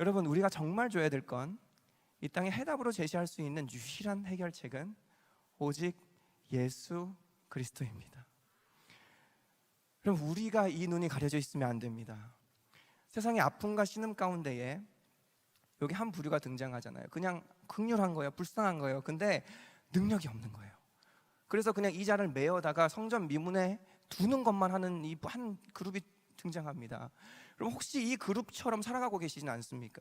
여러분, 우리가 정말 줘야 될 건 이 땅에 해답으로 제시할 수 있는 유일한 해결책은 오직 예수 그리스도입니다. 그럼 우리가 이 눈이 가려져 있으면 안 됩니다. 세상의 아픔과 신음 가운데에 여기 한 부류가 등장하잖아요. 그냥 극렬한 거예요. 불쌍한 거예요. 근데 능력이 없는 거예요. 그래서 그냥 이자를 메어다가 성전 미문에 두는 것만 하는 이 한 그룹이 등장합니다. 그럼 혹시 이 그룹처럼 살아가고 계시진 않습니까?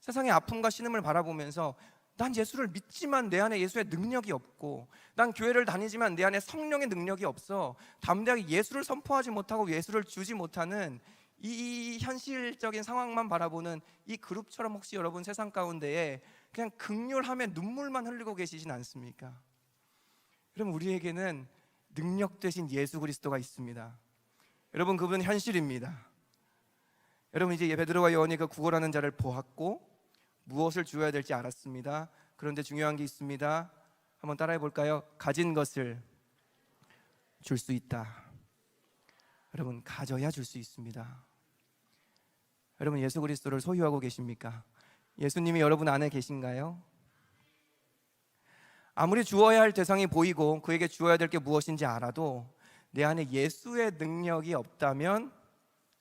세상의 아픔과 신음을 바라보면서 난 예수를 믿지만 내 안에 예수의 능력이 없고, 난 교회를 다니지만 내 안에 성령의 능력이 없어 담대하게 예수를 선포하지 못하고 예수를 주지 못하는 이 현실적인 상황만 바라보는 이 그룹처럼 혹시 여러분 세상 가운데에 그냥 극렬함에 눈물만 흘리고 계시진 않습니까? 그럼 우리에게는 능력 되신 예수 그리스도가 있습니다. 여러분, 그분은 현실입니다. 여러분, 이제 베드로와 요한이 그 구걸하는 자를 보았고 무엇을 주어야 될지 알았습니다. 그런데 중요한 게 있습니다. 한번 따라해 볼까요? 가진 것을 줄 수 있다. 여러분, 가져야 줄 수 있습니다. 여러분, 예수 그리스도를 소유하고 계십니까? 예수님이 여러분 안에 계신가요? 아무리 주어야 할 대상이 보이고 그에게 주어야 될 게 무엇인지 알아도 내 안에 예수의 능력이 없다면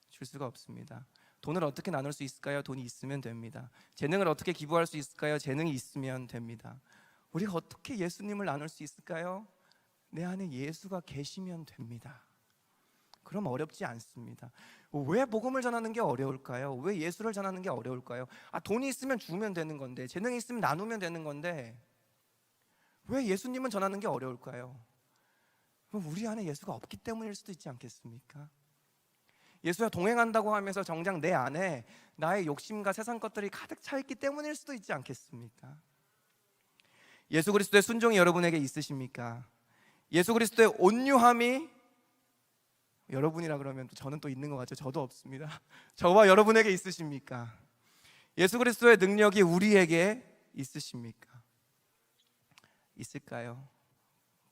줄 수가 없습니다. 돈을 어떻게 나눌 수 있을까요? 돈이 있으면 됩니다. 재능을 어떻게 기부할 수 있을까요? 재능이 있으면 됩니다. 우리가 어떻게 예수님을 나눌 수 있을까요? 내 안에 예수가 계시면 됩니다. 그럼 어렵지 않습니다. 왜 복음을 전하는 게 어려울까요? 왜 예수를 전하는 게 어려울까요? 돈이 있으면 주면 되는 건데, 재능이 있으면 나누면 되는 건데 왜 예수님은 전하는 게 어려울까요? 그럼 우리 안에 예수가 없기 때문일 수도 있지 않겠습니까? 예수와 동행한다고 하면서 정작 내 안에 나의 욕심과 세상 것들이 가득 차 있기 때문일 수도 있지 않겠습니까? 예수 그리스도의 순종이 여러분에게 있으십니까? 예수 그리스도의 온유함이 여러분이라 그러면 저는 또 있는 것 같죠. 저도 없습니다. 저와 여러분에게 있으십니까? 예수 그리스도의 능력이 우리에게 있으십니까? 있을까요?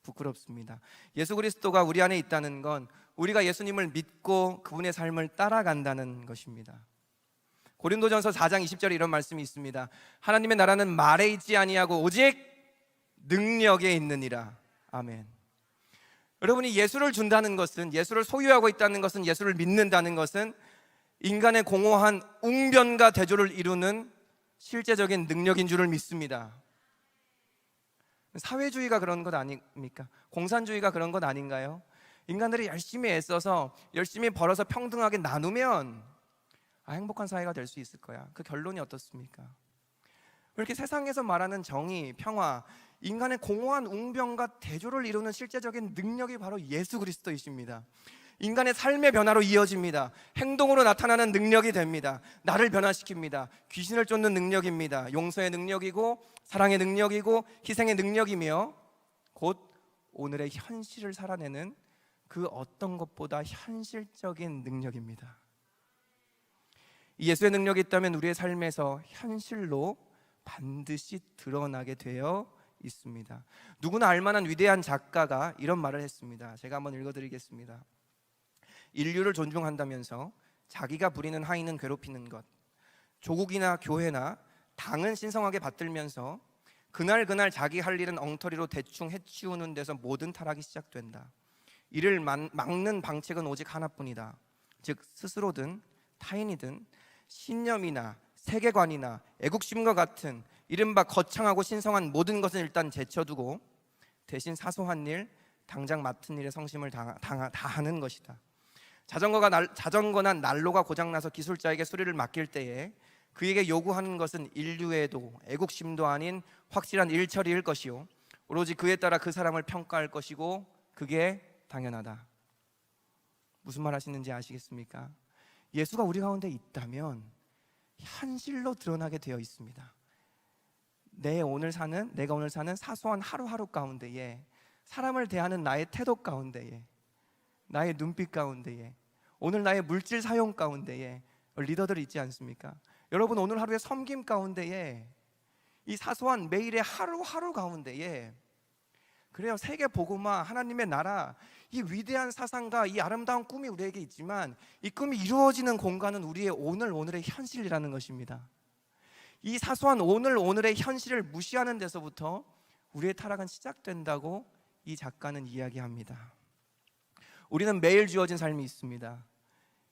부끄럽습니다. 예수 그리스도가 우리 안에 있다는 건 우리가 예수님을 믿고 그분의 삶을 따라간다는 것입니다. 고린도전서 4장 20절에 이런 말씀이 있습니다. 하나님의 나라는 말에 있지 아니하고 오직 능력에 있느니라. 아멘. 여러분이 예수를 준다는 것은, 예수를 소유하고 있다는 것은, 예수를 믿는다는 것은 인간의 공허한 웅변과 대조를 이루는 실제적인 능력인 줄을 믿습니다. 사회주의가 그런 것 아닙니까? 공산주의가 그런 것 아닌가요? 인간들이 열심히 애써서 열심히 벌어서 평등하게 나누면 행복한 사회가 될 수 있을 거야. 그 결론이 어떻습니까? 이렇게 세상에서 말하는 정의, 평화, 인간의 공허한 웅변과 대조를 이루는 실제적인 능력이 바로 예수 그리스도이십니다. 인간의 삶의 변화로 이어집니다. 행동으로 나타나는 능력이 됩니다. 나를 변화시킵니다. 귀신을 쫓는 능력입니다. 용서의 능력이고 사랑의 능력이고 희생의 능력이며 곧 오늘의 현실을 살아내는 그 어떤 것보다 현실적인 능력입니다. 이 예수의 능력이 있다면 우리의 삶에서 현실로 반드시 드러나게 되어 있습니다. 누구나 알만한 위대한 작가가 이런 말을 했습니다. 제가 한번 읽어드리겠습니다. 인류를 존중한다면서 자기가 부리는 하인은 괴롭히는 것, 조국이나 교회나 당은 신성하게 받들면서 그날 자기 할 일은 엉터리로 대충 해치우는 데서 모든 타락이 시작된다. 이를 막는 방책은 오직 하나뿐이다. 즉 스스로든 타인이든 신념이나 세계관이나 애국심과 같은 이른바 거창하고 신성한 모든 것은 일단 제쳐두고 대신 사소한 일, 당장 맡은 일에 성심을 다하는 것이다. 자전거나 난로가 고장나서 기술자에게 수리를 맡길 때에 그에게 요구하는 것은 인류애도 애국심도 아닌 확실한 일처리일 것이요 오로지 그에 따라 그 사람을 평가할 것이고 그게 당연하다. 무슨 말 하시는지 아시겠습니까? 예수가 우리 가운데 있다면 현실로 드러나게 되어 있습니다. 내가 오늘 사는 사소한 하루하루 가운데에 사람을 대하는 나의 태도 가운데에 나의 눈빛 가운데에 오늘 나의 물질 사용 가운데에 리더들이 있지 않습니까? 여러분 오늘 하루의 섬김 가운데에 이 사소한 매일의 하루하루 가운데에, 그래요, 세계 복음화, 하나님의 나라, 이 위대한 사상과 이 아름다운 꿈이 우리에게 있지만 이 꿈이 이루어지는 공간은 우리의 오늘의 현실이라는 것입니다. 이 사소한 오늘의 현실을 무시하는 데서부터 우리의 타락은 시작된다고 이 작가는 이야기합니다. 우리는 매일 주어진 삶이 있습니다.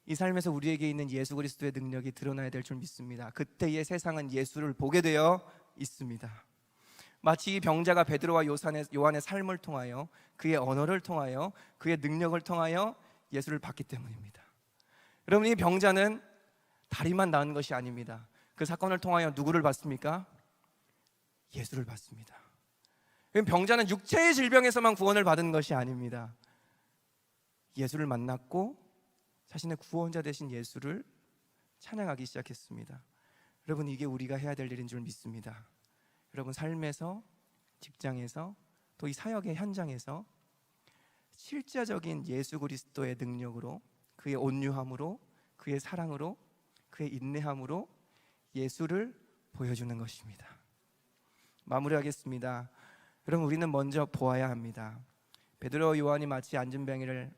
이 삶에서 우리에게 있는 예수 그리스도의 능력이 드러나야 될 줄 믿습니다. 그때의 세상은 예수를 보게 되어 있습니다. 마치 이 병자가 베드로와 요한의 삶을 통하여, 그의 언어를 통하여, 그의 능력을 통하여 예수를 봤기 때문입니다. 여러분, 이 병자는 다리만 나은 것이 아닙니다. 그 사건을 통하여 누구를 봤습니까? 예수를 봤습니다. 병자는 육체의 질병에서만 구원을 받은 것이 아닙니다. 예수를 만났고 자신의 구원자 되신 예수를 찬양하기 시작했습니다. 여러분, 이게 우리가 해야 될 일인 줄 믿습니다. 여러분, 삶에서, 직장에서, 또 이 사역의 현장에서 실제적인 예수 그리스도의 능력으로, 그의 온유함으로, 그의 사랑으로, 그의 인내함으로 예수를 보여주는 것입니다. 마무리하겠습니다. 여러분, 우리는 먼저 보아야 합니다. 베드로 요한이 마치 안진뱅이를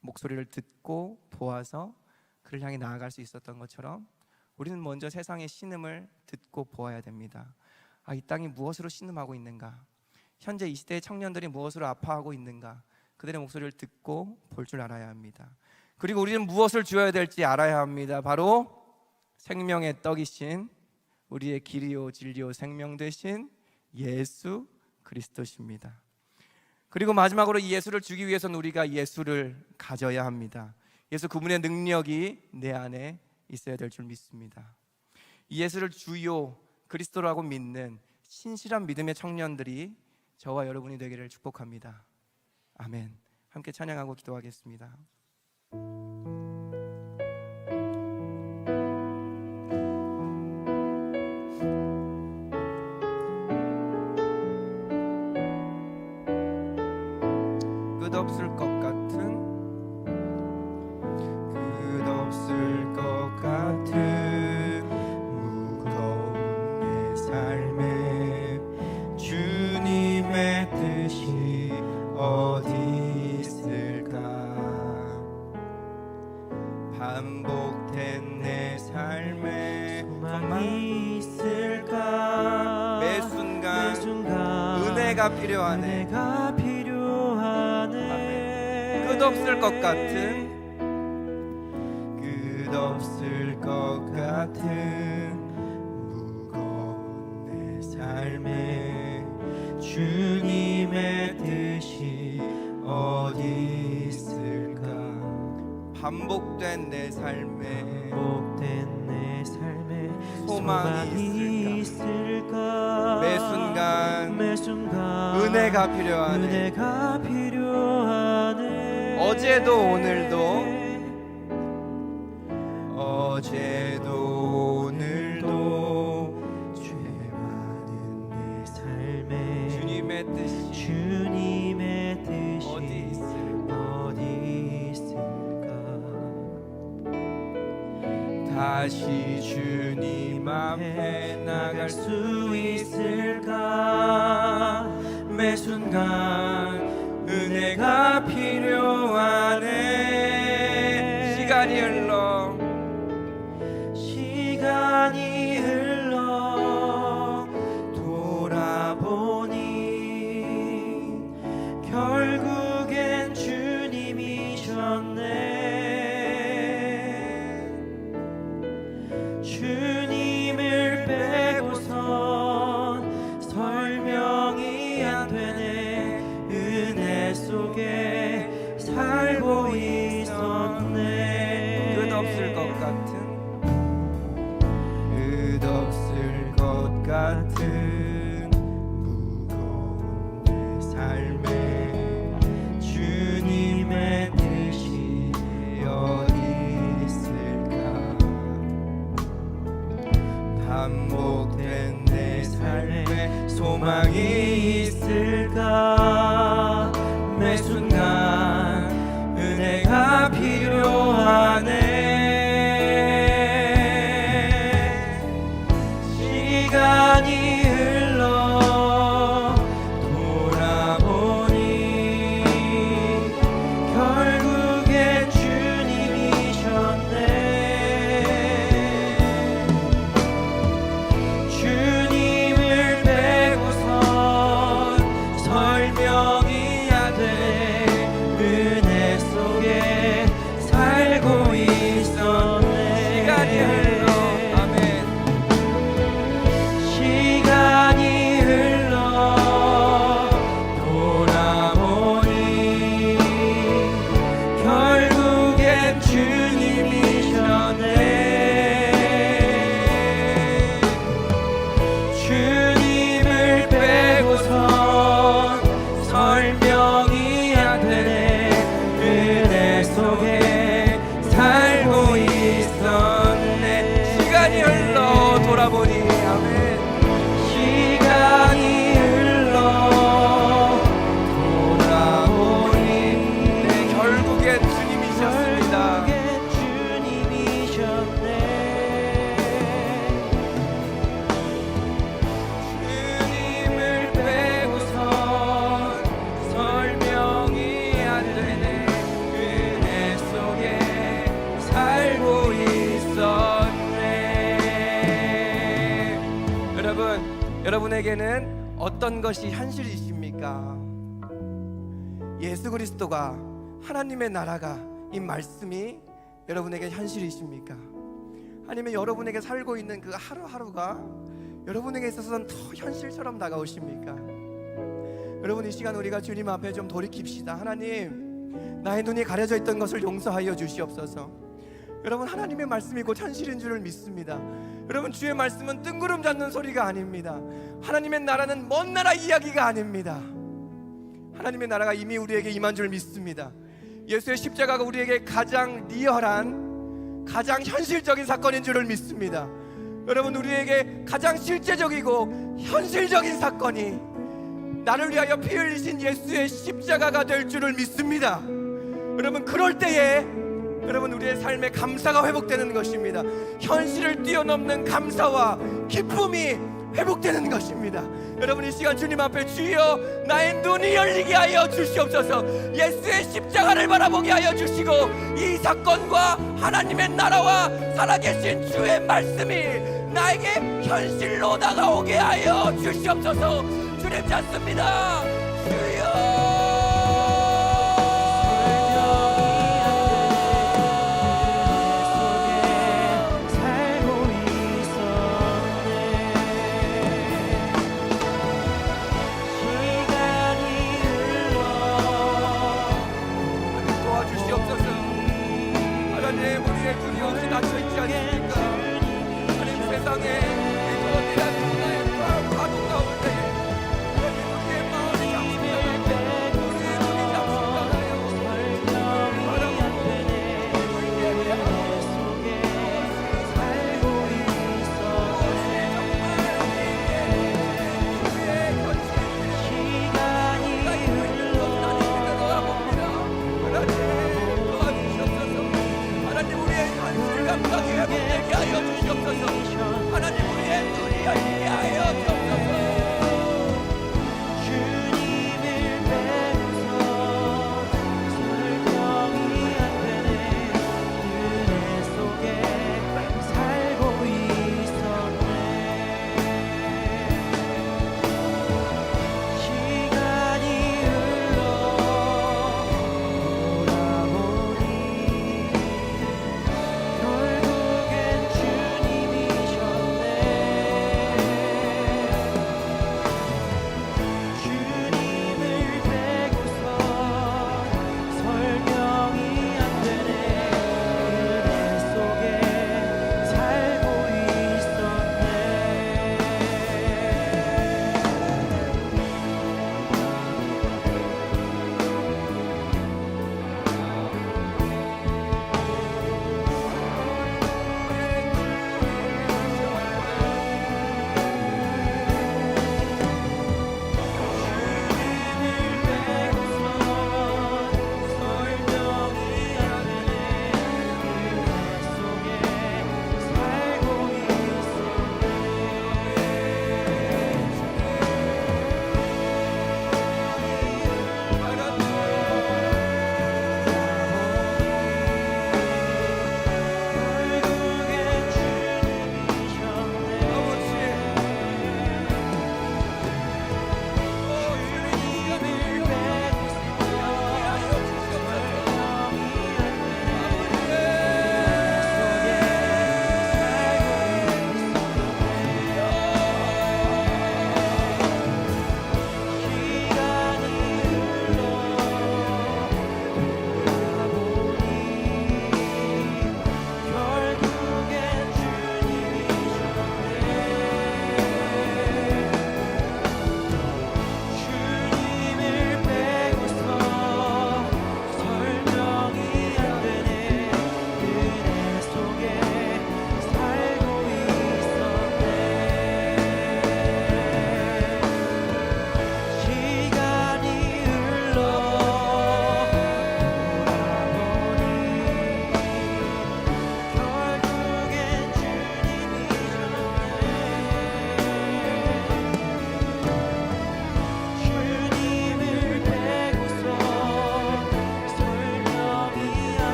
목소리를 듣고 보아서 그를 향해 나아갈 수 있었던 것처럼 우리는 먼저 세상의 신음을 듣고 보아야 됩니다. 이 땅이 무엇으로 신음하고 있는가? 현재 이 시대의 청년들이 무엇으로 아파하고 있는가? 그들의 목소리를 듣고 볼 줄 알아야 합니다. 그리고 우리는 무엇을 주어야 될지 알아야 합니다. 바로 생명의 떡이신, 우리의 길이요 진리요 생명 되신 예수 그리스도십니다. 그리고 마지막으로 이 예수를 주기 위해서는 우리가 예수를 가져야 합니다. 예수 그분의 능력이 내 안에 있어야 될 줄 믿습니다. 이 예수를 주요 그리스도라고 믿는 신실한 믿음의 청년들이 저와 여러분이 되기를 축복합니다. 아멘. 함께 찬양하고 기도하겠습니다. 끝없을 것 같은, 끝없을 것 같은 무거운 내 삶에 주님의 뜻이 어디 있을까? 반복된 내 삶에 소망이 있을까? 매 순간 은혜가 필요하네. 끝없을 것 같은, 끝없을 것 같은 무거운 내 삶에 주님의 뜻이 어디 있을까? 반복된 내 삶에 소망이 있을까? 매 순간 은혜가 필요하네. 어제도 오늘도 죄 많은 내 삶에 주님의 뜻이 어디 있을까? 다시 주님 앞에 나갈 수 있을까? 매 순간 은혜가 필요하네. 시간이 흘러 돌아보니 결국엔 주님이셨네. 주님을 빼고선 설명이 안 되네. 은혜 속에 살고 있었네. 돌아보니 아멘. 시간이 흘러 돌아보니 네, 결국엔 주님이셨습니다. 주님을 빼고선 설명이 안 되네. 은혜 속에 살고 있었네. 여러분에게는 어떤 것이 현실이십니까? 예수 그리스도가, 하나님의 나라가, 이 말씀이 여러분에게 현실이십니까? 아니면 여러분에게 살고 있는 그 하루하루가 여러분에게 있어서는 더 현실처럼 다가오십니까? 여러분, 이 시간 우리가 주님 앞에 좀 돌이킵시다. 하나님, 나의 눈이 가려져 있던 것을 용서하여 주시옵소서. 여러분, 하나님의 말씀이 곧 현실인 줄을 믿습니다. 여러분, 주의 말씀은 뜬구름 잡는 소리가 아닙니다. 하나님의 나라는 먼 나라 이야기가 아닙니다. 하나님의 나라가 이미 우리에게 임한 줄 믿습니다. 예수의 십자가가 우리에게 가장 리얼한, 가장 현실적인 사건인 줄을 믿습니다. 여러분, 우리에게 가장 실제적이고 현실적인 사건이 나를 위하여 피 흘리신 예수의 십자가가 될 줄을 믿습니다. 여러분, 그럴 때에 여러분, 우리의 삶에 감사가 회복되는 것입니다. 현실을 뛰어넘는 감사와 기쁨이 회복되는 것입니다. 여러분, 이 시간 주님 앞에 주여 나의 눈이 열리게 하여 주시옵소서. 예수의 십자가를 바라보게 하여 주시고 이 사건과 하나님의 나라와 살아계신 주의 말씀이 나에게 현실로 다가오게 하여 주시옵소서. 주님 찾습니다. 주여. 하나님, 우리의 눈이 어찌 닫혀있지 않습니까? 하나님, 세상에 어디나 누나의 파도 가운데 하나님, 우리의 마음이 잠시나요? 우리의 눈이 잠시나요? 바라보고 우리의 예배하고 속에 살고 있어. 주의 현실 시간이 흘러 하나님, 하나님, 우리의 현실 감각이 회복되게 하여 주시옵소서. 하나님, 우리의 눈이 열리게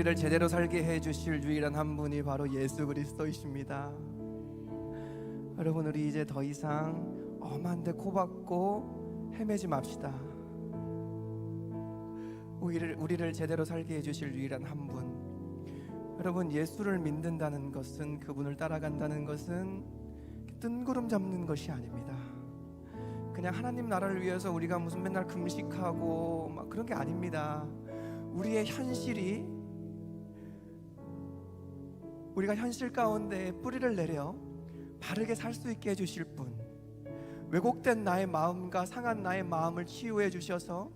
우리를 제대로 살게 해주실 유일한 한 분이 바로 예수 그리스도이십니다. 여러분, 우리 이제 더 이상 엄한데 코박고 헤매지 맙시다. 우리를 제대로 살게 해주실 유일한 한 분. 여러분, 예수를 믿는다는 것은, 그분을 따라간다는 것은 뜬구름 잡는 것이 아닙니다. 그냥 하나님 나라를 위해서 우리가 무슨 맨날 금식하고 막 그런 게 아닙니다. 우리의 현실이, 우리가 현실 가운데 뿌리를 내려 바르게 살 수 있게 해주실 분, 왜곡된 나의 마음과 상한 나의 마음을 치유해 주셔서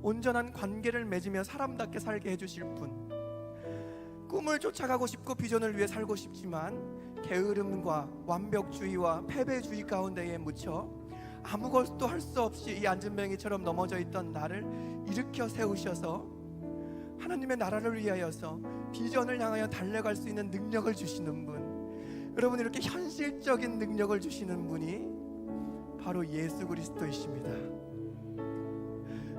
온전한 관계를 맺으며 사람답게 살게 해주실 분, 꿈을 쫓아가고 싶고 비전을 위해 살고 싶지만 게으름과 완벽주의와 패배주의 가운데에 묻혀 아무것도 할 수 없이 이 안진뱅이처럼 넘어져 있던 나를 일으켜 세우셔서 하나님의 나라를 위하여서 비전을 향하여 달려갈 수 있는 능력을 주시는 분, 여러분, 이렇게 현실적인 능력을 주시는 분이 바로 예수 그리스도이십니다.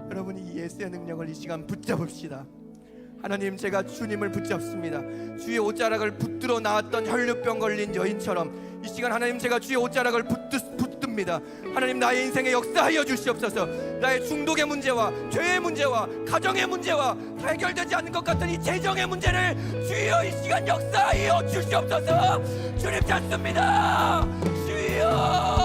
여러분이 예수의 능력을 이 시간 붙잡읍시다. 하나님, 제가 주님을 붙잡습니다. 주의 옷자락을 붙들어 나왔던 혈류병 걸린 여인처럼 이 시간 하나님, 제가 주의 옷자락을 붙듭니다. 하나님, 나의 인생에 역사하여 주시옵소서. 나의 중독의 문제와 죄의 문제와 가정의 문제와 해결되지 않는 것 같은 이 재정의 문제를 주여 이 시간 역사하여 주시옵소서. 주님 찾습니다. 주여.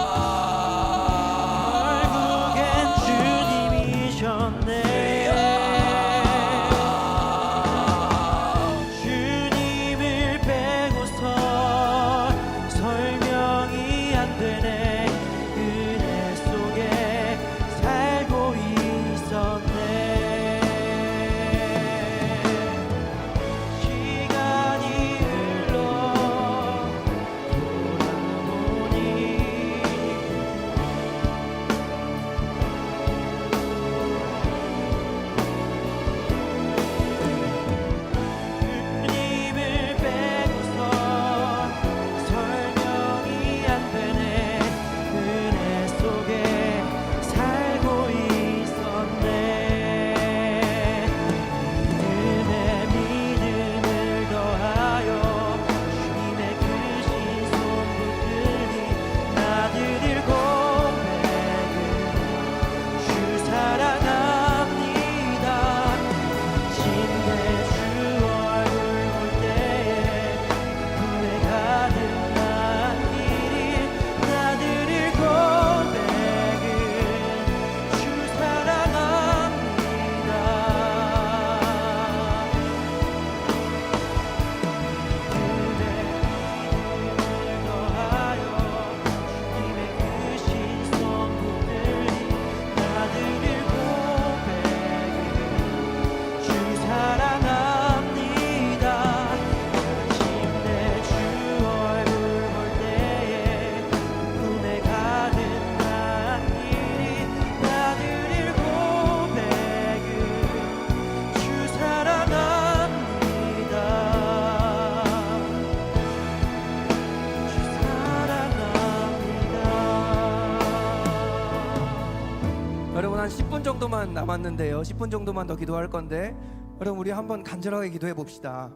한 10분 정도만 남았는데요. 10분 정도만 더 기도할 건데, 여러분, 우리 한번 간절하게 기도해 봅시다.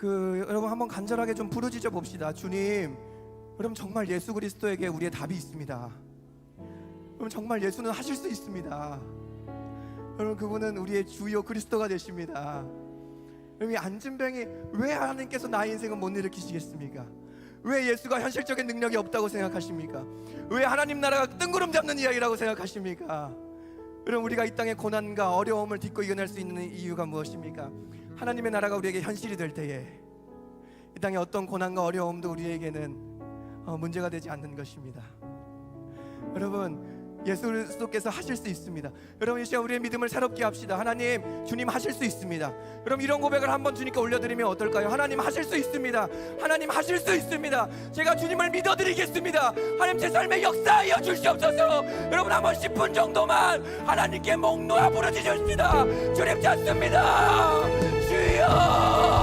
여러분, 한번 간절하게 좀 부르짖어 봅시다. 주님, 여러분, 정말 예수 그리스도에게 우리의 답이 있습니다. 여러분, 정말 예수는 하실 수 있습니다. 여러분, 그분은 우리의 주요 그리스도가 되십니다. 여러분, 이 안진뱅이, 왜 하나님께서 나의 인생은 못 일으키시겠습니까? 왜 예수가 현실적인 능력이 없다고 생각하십니까? 왜 하나님 나라가 뜬구름 잡는 이야기라고 생각하십니까? 여러분, 우리가 이 땅의 고난과 어려움을 딛고 이겨낼 수 있는 이유가 무엇입니까? 하나님의 나라가 우리에게 현실이 될 때에 이 땅의 어떤 고난과 어려움도 우리에게는 문제가 되지 않는 것입니다. 여러분, 예수 그리스도께서 하실 수 있습니다. 여러분, 이 시간 우리의 믿음을 새롭게 합시다. 하나님, 주님 하실 수 있습니다. 여러분, 이런 고백을 한번 주님께 올려드리면 어떨까요? 하나님 하실 수 있습니다. 하나님 하실 수 있습니다. 제가 주님을 믿어드리겠습니다. 하나님, 제 삶에 역사하여 주시옵소서. 여러분, 한번 10분 정도만 하나님께 목 놓아 부르짖으십시다. 주님 찾습니다. 주여.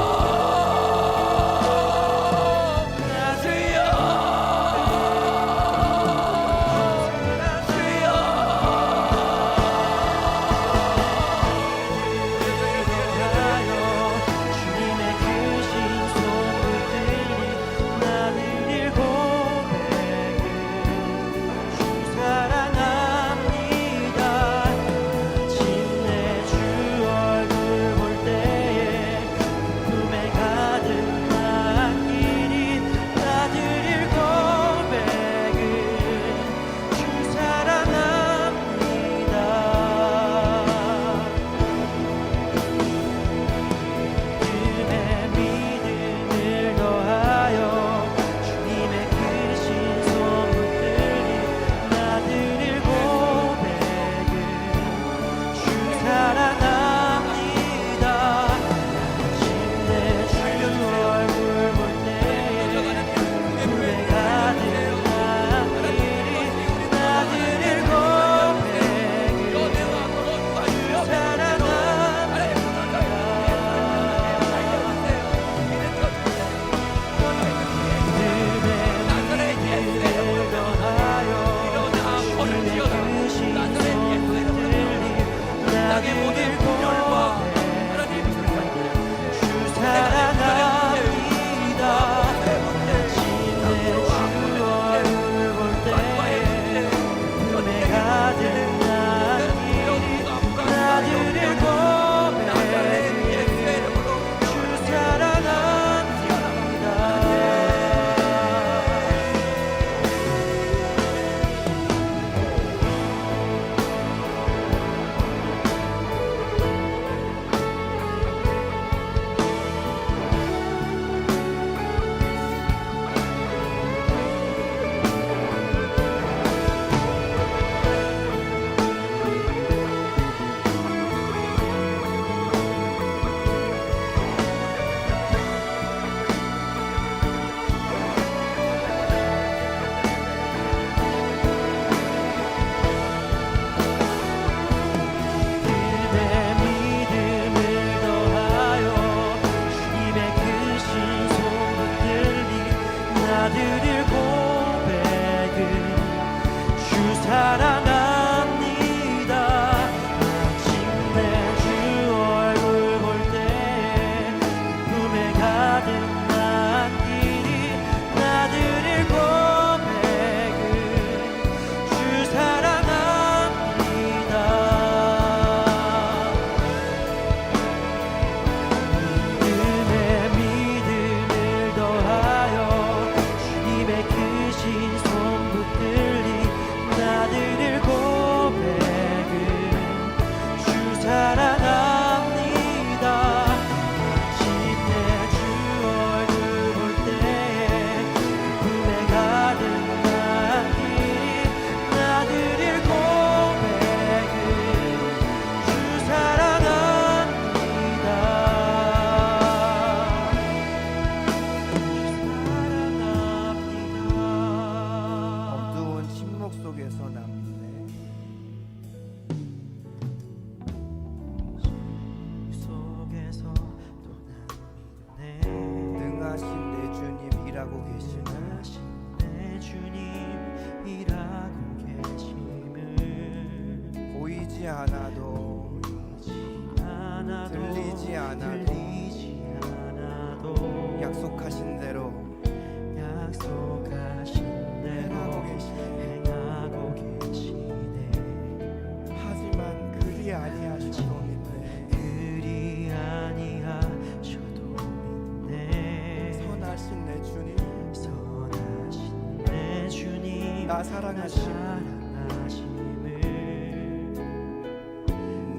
나 사랑하심을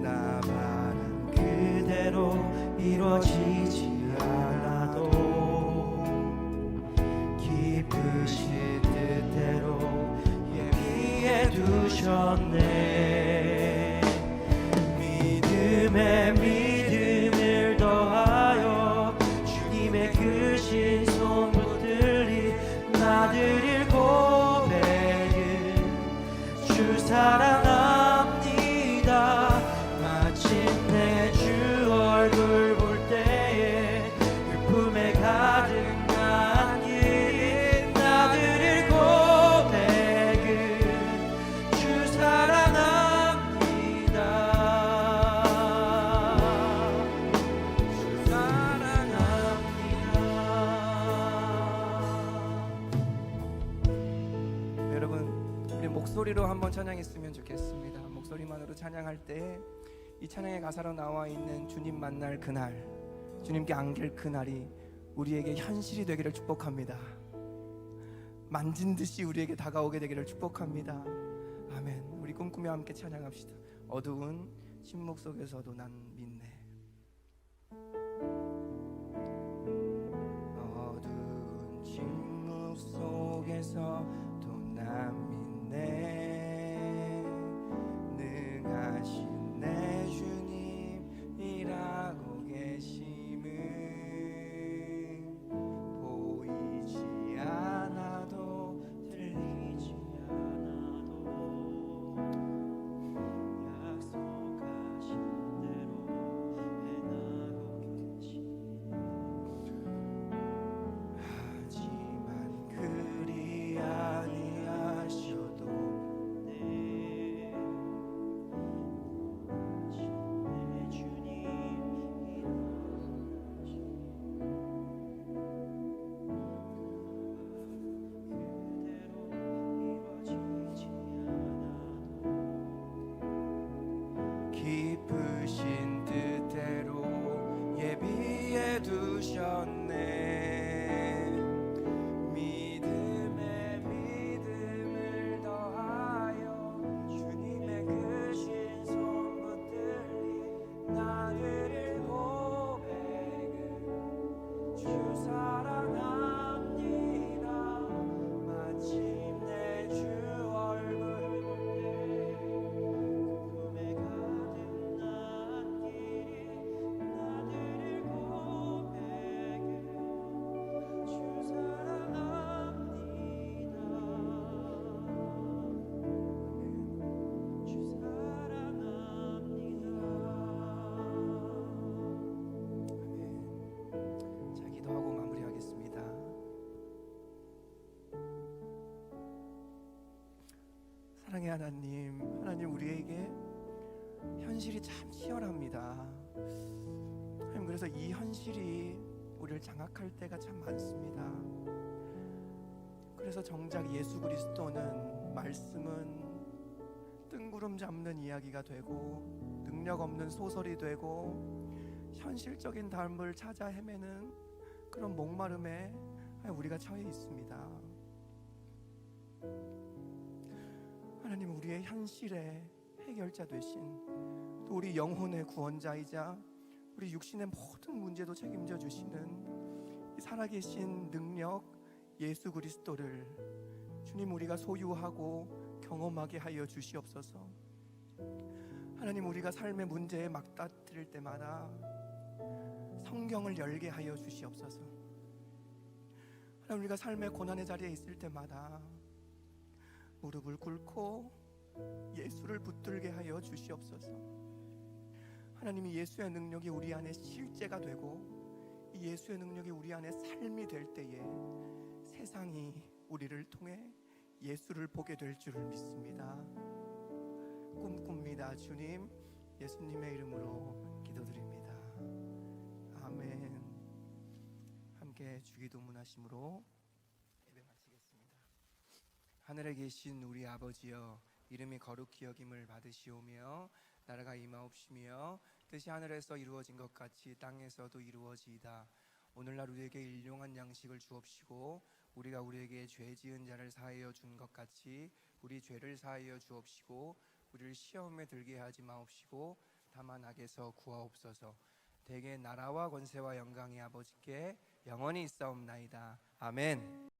나 바란 그대로 이루어지지 않아도 기쁘신 뜻대로 예비해 두셨네. 믿음에 믿음을 더하여 주님의 크신 손 붙들리 나드릴 고백은 주 사랑합니다. 마침내 주 얼굴 볼 때에 그 품에 가득 안기린 나드릴 고백은 주 사랑합니다. 주 사랑합니다. 여러분, 우리 목소리로 한번 찬양했으면 좋겠습니다. 목소리만으로 찬양할 때 이 찬양의 가사로 나와 있는 주님 만날 그날, 주님께 안길 그날이 우리에게 현실이 되기를 축복합니다. 만진 듯이 우리에게 다가오게 되기를 축복합니다. 아멘. 우리 꿈꾸며 함께 찬양합시다. 어두운 침묵 속에서도 난 믿네. 어두운 침묵 속에서도 난 믿네. 능하신 내 주님 일하고 계심을 보이지 않아도 들리지 않아도 약속하신 대로 행하고 계시. 하지만 그리 아니하셔도 내 주님 기쁘신 뜻대로 예비해 두셨네. 믿음에 믿음을 더하여 주님의 크신 손 붙들리 나를 고백은 주 사랑합니다. 마침내 주 얼굴 품에 가득 안기리 나드릴 고백은 주 사랑합니다. 주 사랑합니다. 자, 기도하고 마무리하겠습니다. 사랑의 하나님, 하나님 우리에게 현실이 참 치열합니다. 하나님, 그래서 이 현실이 우리를 장악할 때가 참 많습니다. 그래서 정작 예수 그리스도는, 말씀은 뜬구름 잡는 이야기가 되고 능력 없는 소설이 되고 현실적인 답을 찾아 헤매는 그런 목마름에 우리가 처해 있습니다. 하나님, 우리의 현실의 해결자 되신, 또 우리 영혼의 구원자이자 우리 육신의 모든 문제도 책임져 주시는 이 살아계신 능력 예수 그리스도를 주님, 우리가 소유하고 경험하게 하여 주시옵소서. 하나님, 우리가 삶의 문제에 막다트릴 때마다 성경을 열게 하여 주시옵소서. 하나님, 우리가 삶의 고난의 자리에 있을 때마다 무릎을 꿇고 예수를 붙들게 하여 주시옵소서. 하나님이 예수의 능력이 우리 안에 실제가 되고 이 예수의 능력이 우리 안에 삶이 될 때에 세상이 우리를 통해 예수를 보게 될 줄을 믿습니다. 꿈꿉니다. 주님, 예수님의 이름으로 기도드립니다. 아멘. 함께 주기도문하심으로 예배 마치겠습니다. 하늘에 계신 우리 아버지여, 이름이 거룩히 여김을 받으시오며 나라가 임하옵시며 뜻이 하늘에서 이루어진 것 같이 땅에서도 이루어지이다. 오늘날 우리에게 일용한 양식을 주옵시고 우리가 우리에게 죄 지은 자를 사하여 준 것 같이 우리 죄를 사하여 주옵시고 우리를 시험에 들게 하지 마옵시고 다만 악에서 구하옵소서. 대개 나라와 권세와 영광이 아버지께 영원히 있사옵나이다. 아멘.